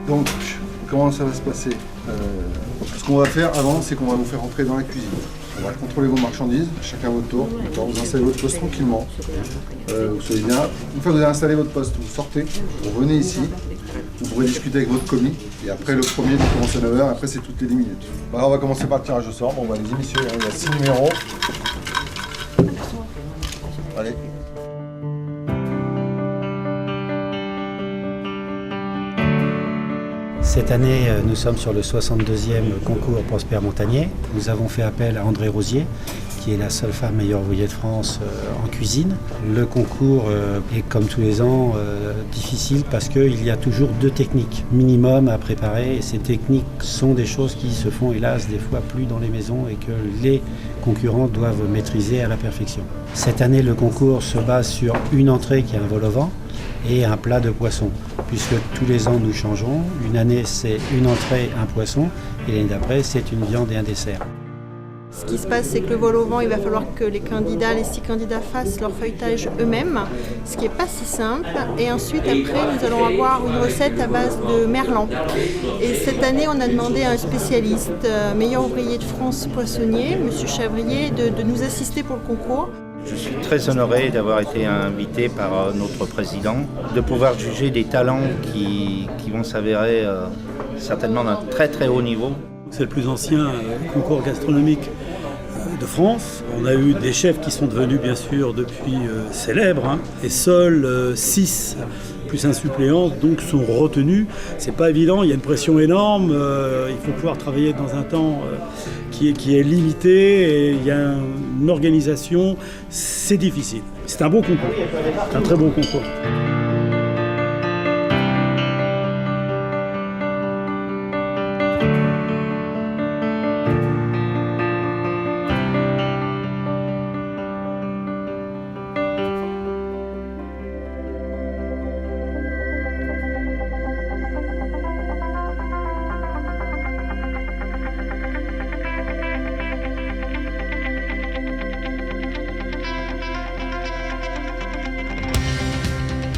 Donc, comment ça va se passer? Ce qu'on va faire avant, c'est qu'on va vous faire entrer dans la cuisine. On va contrôler vos marchandises, chacun à votre tour. Vous installez votre poste tranquillement. Vous soyez bien. Une fois que vous avez installé votre poste, vous sortez, vous revenez ici. Vous pourrez discuter avec votre commis. Et après, le premier qui commence à 9h, après, c'est toutes les 10 minutes. Alors, on va commencer par le tirage au sort. Bon, allez-y, messieurs, il y a 6 numéros. Allez. Cette année, nous sommes sur le 62e concours Prosper Montagnier. Nous avons fait appel à André Rosier, qui est la seule femme meilleure ouvrier de France en cuisine. Le concours est, comme tous les ans, difficile parce qu'il y a toujours 2 techniques minimum à préparer. Et ces techniques sont des choses qui se font, hélas, des fois plus dans les maisons et que les concurrents doivent maîtriser à la perfection. Cette année, le concours se base sur une entrée qui est un vol au vent et un plat de poisson, puisque tous les ans nous changeons. Une année c'est une entrée, un poisson, et l'année d'après c'est une viande et un dessert. Ce qui se passe, c'est que le vol au vent, il va falloir que les 6 candidats fassent leur feuilletage eux-mêmes, ce qui n'est pas si simple. Et ensuite, après, nous allons avoir une recette à base de merlan. Et cette année, on a demandé à un spécialiste, meilleur ouvrier de France poissonnier, M. Chavrier, de nous assister pour le concours. Je suis très honoré d'avoir été invité par notre président, de pouvoir juger des talents qui vont s'avérer certainement d'un très très haut niveau. C'est le plus ancien concours gastronomique de France. On a eu des chefs qui sont devenus bien sûr depuis célèbres, et seuls 6 plus un suppléant donc sont retenus. C'est pas évident, il y a une pression énorme, il faut pouvoir travailler dans un temps qui est limité et il y a une organisation, c'est difficile. C'est un beau concours, c'est un très bon concours.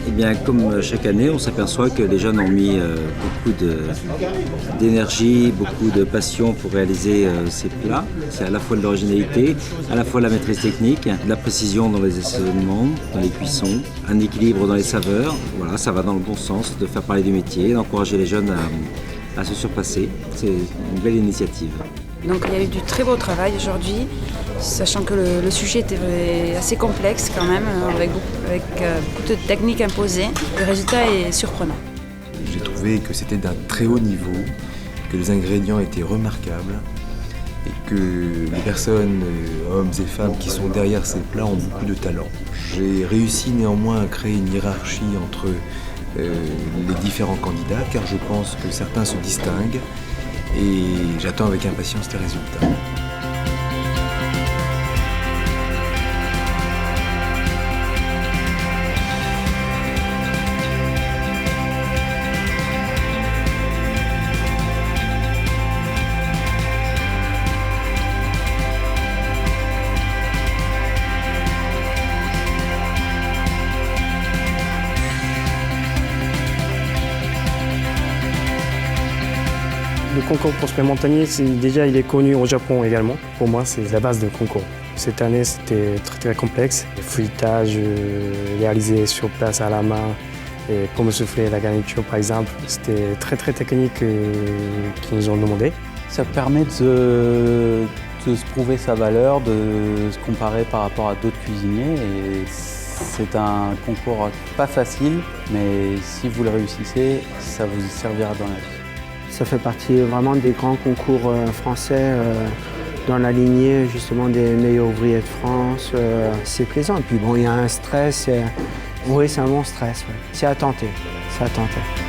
Eh bien, comme chaque année, on s'aperçoit que les jeunes ont mis beaucoup d'énergie, beaucoup de passion pour réaliser ces plats. C'est à la fois de l'originalité, à la fois la maîtrise technique, de la précision dans les assaisonnements, dans les cuissons, un équilibre dans les saveurs. Voilà, ça va dans le bon sens de faire parler du métier, d'encourager les jeunes à se surpasser. C'est une belle initiative. Donc il y a eu du très beau travail aujourd'hui, sachant que le sujet était assez complexe quand même, avec beaucoup de techniques imposées. Le résultat est surprenant. J'ai trouvé que c'était d'un très haut niveau, que les ingrédients étaient remarquables et que les personnes, hommes et femmes qui sont derrière ces plats ont beaucoup de talent. J'ai réussi néanmoins à créer une hiérarchie entre les différents candidats car je pense que certains se distinguent. Et j'attends avec impatience tes résultats. Le concours Prosper Montagnier, il est connu au Japon également. Pour moi, c'est la base de concours. Cette année, c'était très très complexe. Le feuilletage réalisé sur place à la main, et pour me souffler la garniture par exemple, c'était très très technique qu'ils nous ont demandé. Ça permet de se prouver sa valeur, de se comparer par rapport à d'autres cuisiniers. Et c'est un concours pas facile, mais si vous le réussissez, ça vous servira dans la vie. Ça fait partie vraiment des grands concours français dans la lignée justement des meilleurs ouvriers de France. C'est plaisant. Et puis bon, il y a un stress. Oui, c'est un bon stress. Ouais. C'est à tenter. C'est à tenter.